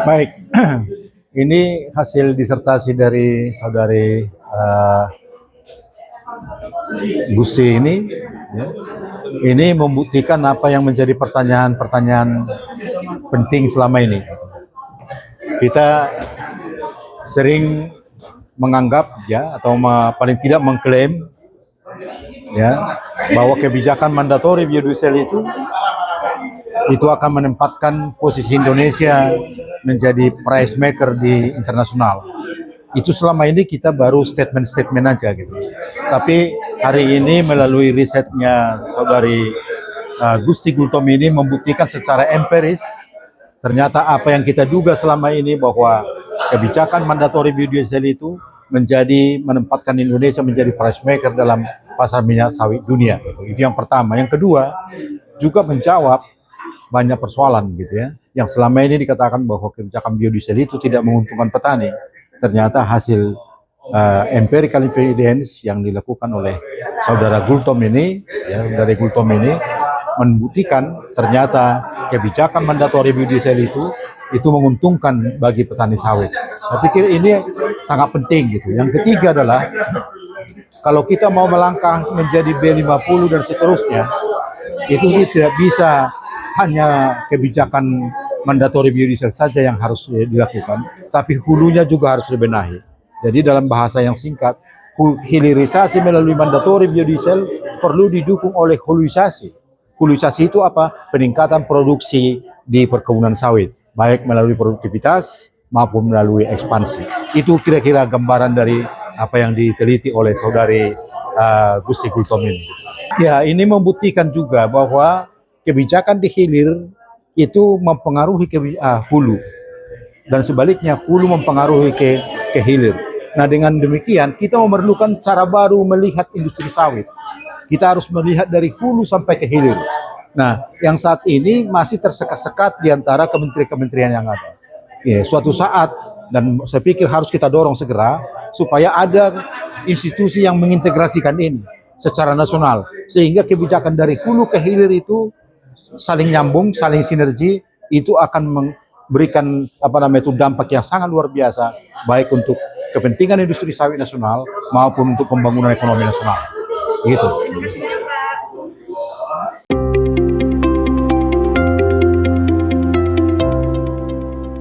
Baik, ini hasil disertasi dari saudari Gusti ini. Ya. Ini membuktikan apa yang menjadi pertanyaan-pertanyaan penting selama ini. Kita sering menganggap ya atau paling tidak mengklaim ya bahwa kebijakan mandatori biodiesel itu akan menempatkan posisi Indonesia menjadi price maker di internasional. Itu selama ini kita baru statement-statement aja gitu. Tapi hari ini melalui risetnya saudari Gusti Gultom ini membuktikan secara empiris ternyata apa yang kita duga selama ini bahwa kebijakan mandatori biodiesel itu menempatkan Indonesia menjadi price maker dalam pasar minyak sawit dunia. Itu yang pertama. Yang kedua juga menjawab banyak persoalan gitu ya, yang selama ini dikatakan bahwa kebijakan biodiesel itu tidak menguntungkan petani. Ternyata hasil empirical evidence yang dilakukan oleh saudara Gultom ini, ya, dari Gultom ini membuktikan ternyata kebijakan mandatori biodiesel itu menguntungkan bagi petani sawit. Saya pikir ini sangat penting gitu. Yang ketiga adalah kalau kita mau melangkah menjadi B50 dan seterusnya, itu tidak bisa hanya kebijakan mandatori biodiesel saja yang harus dilakukan, tapi hulunya juga harus dibenahi. Jadi dalam bahasa yang singkat, hilirisasi melalui mandatori biodiesel perlu didukung oleh huluisasi. Huluisasi itu apa? Peningkatan produksi di perkebunan sawit, baik melalui produktivitas maupun melalui ekspansi. Itu kira-kira gambaran dari apa yang diteliti oleh saudari Gusti Gultom ini. Ya, ini membuktikan juga bahwa kebijakan di hilir itu mempengaruhi hulu, dan sebaliknya hulu mempengaruhi ke hilir. Nah, dengan demikian kita memerlukan cara baru melihat industri sawit. Kita harus melihat dari hulu sampai ke hilir. Nah, yang saat ini masih tersekat-sekat di antara kementerian-kementerian yang ada. Ya, suatu saat, dan saya pikir harus kita dorong segera supaya ada institusi yang mengintegrasikan ini secara nasional, sehingga kebijakan dari hulu ke hilir itu saling nyambung, saling sinergi, itu akan memberikan dampak yang sangat luar biasa, baik untuk kepentingan industri sawit nasional maupun untuk pembangunan ekonomi nasional. Gitu.